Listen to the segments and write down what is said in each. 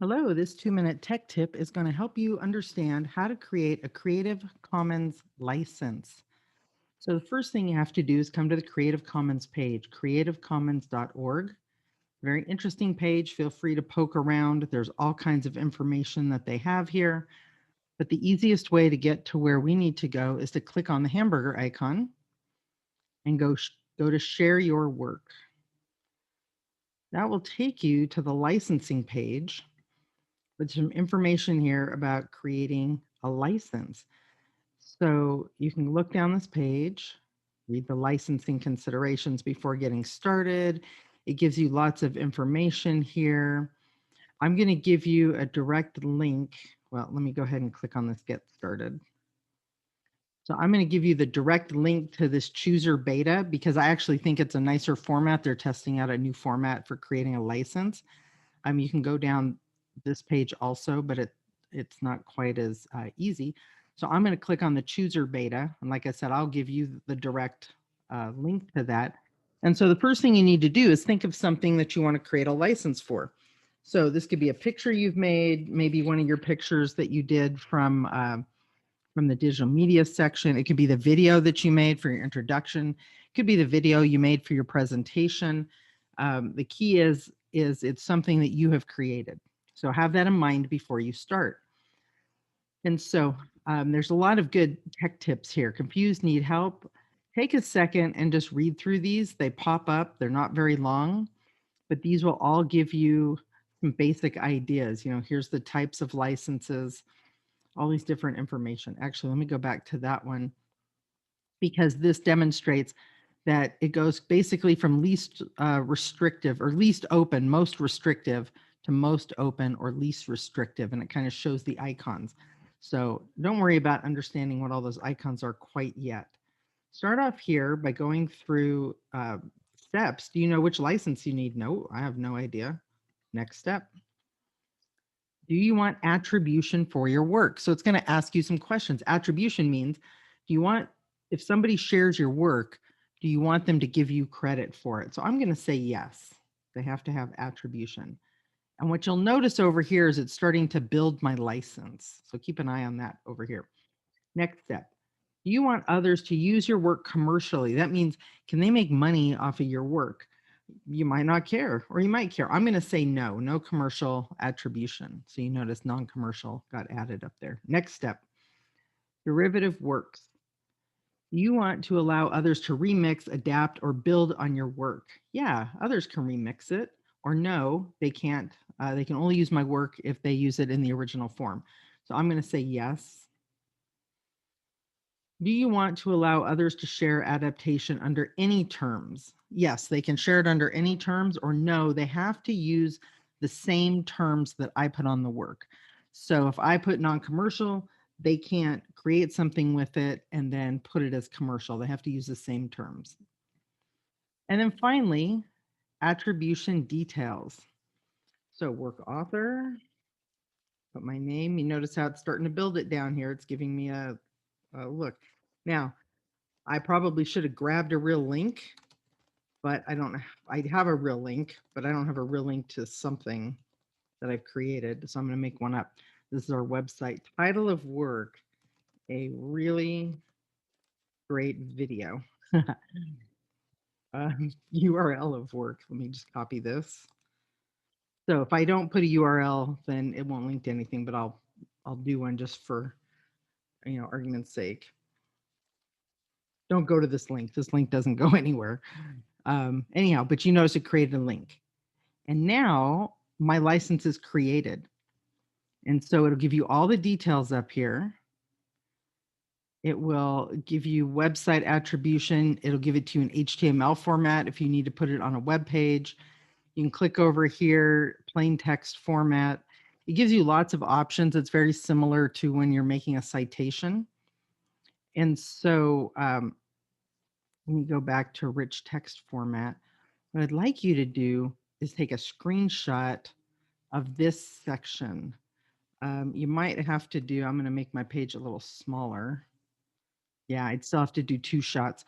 Hello, this 2-minute tech tip is going to help you understand how to create a Creative Commons license. So, the first thing you have to do is come to the Creative Commons page, creativecommons.org. Very interesting page. Feel free to poke around. There's all kinds of information that they have here. But the easiest way to get to where we need to go is to click on the hamburger icon and go to share your work. That will take you to the licensing page with some information here about creating a license. So you can look down this page, read the licensing considerations before getting started. It gives you lots of information here. I'm going to give you a direct link. Well, let me go ahead and click on this Get Started. So I'm going to give you the direct link to this Chooser beta because I actually think it's a nicer format. They're testing out a new format for creating a license. You can go down this page also, but it's not quite as easy. So I'm going to click on the Chooser beta. And like I said, I'll give you the direct link to that. And so the first thing you need to do is think of something that you want to create a license for. So this could be a picture you've made, maybe one of your pictures that you did from the digital media section. It could be the video that you made for your introduction. It could be the video you made for your presentation. The key is it's something that you have created. So have that in mind before you start. And so there's a lot of good tech tips here. Confused, need help? Take a second and just read through these. They pop up. They're not very long, but these will all give you some basic ideas. Here's the types of licenses, all these different information. Actually, let me go back to that one because this demonstrates that it goes basically from least restrictive or least open, most restrictive to most open or least restrictive. And it kind of shows the icons. So don't worry about understanding what all those icons are quite yet. Start off here by going through steps. Do you know which license you need? No, I have no idea. Next step. Do you want attribution for your work? So it's going to ask you some questions. Attribution means, if somebody shares your work, do you want them to give you credit for it? So I'm going to say yes. They have to have attribution. And what you'll notice over here is it's starting to build my license. So keep an eye on that over here. Next step. Do you want others to use your work commercially? That means, can they make money off of your work? You might not care, or you might care. I'm going to say no, no commercial attribution. So you notice non-commercial got added up there. Next step, derivative works. You want to allow others to remix, adapt, or build on your work. Yeah, others can remix it, or no, they can't. They can only use my work if they use it in the original form. So I'm going to say yes. Do you want to allow others to share adaptation under any terms? Yes, they can share it under any terms, or no, they have to use the same terms that I put on the work. So if I put non-commercial, they can't create something with it and then put it as commercial. They have to use the same terms. And then finally, attribution details. So work author, put my name. You notice how it's starting to build it down here. It's giving me a look. Now, I probably should have grabbed a real link, but I have a real link, but I don't have a real link to something that I've created. So I'm going to make one up. This is our website. Title of work, a really great video. URL of work. Let me just copy this. So if I don't put a URL, then it won't link to anything, but I'll do one just for, argument's sake. Don't go to this link. This link doesn't go anywhere. Anyhow, but you notice it created a link. And now my license is created. And so it'll give you all the details up here. It will give you website attribution. It'll give it to you in HTML format if you need to put it on a web page. You can click over here, plain text format. It gives you lots of options. It's very similar to when you're making a citation. And so let me go back to rich text format. What I'd like you to do is take a screenshot of this section. You might have to do, I'm going to make my page a little smaller. Yeah, I'd still have to do 2 shots.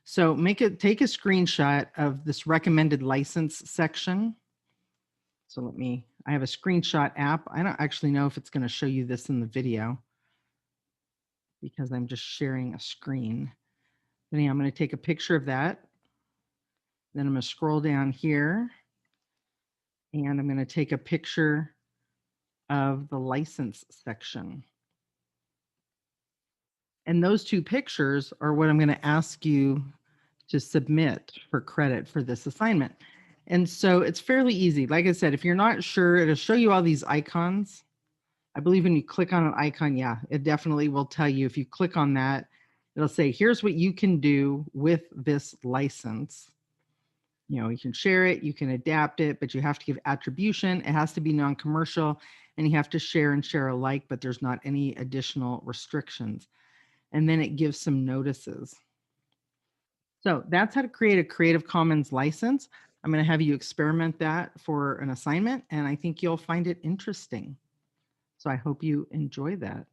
So take a screenshot of this recommended license section. So I have a screenshot app. I don't actually know if it's going to show you this in the video because I'm just sharing a screen. But yeah, I'm going to take a picture of that. Then I'm going to scroll down here and I'm going to take a picture of the license section. And those two pictures are what I'm going to ask you to submit for credit for this assignment. And so it's fairly easy. Like I said, if you're not sure, it'll show you all these icons. I believe when you click on an icon, yeah, it definitely will tell you. If you click on that, it'll say, here's what you can do with this license. You know, you can share it, you can adapt it, but you have to give attribution. It has to be non-commercial, and you have to share and share alike, but there's not any additional restrictions. And then it gives some notices. So that's how to create a Creative Commons license. I'm going to have you experiment that for an assignment, and I think you'll find it interesting. So I hope you enjoy that.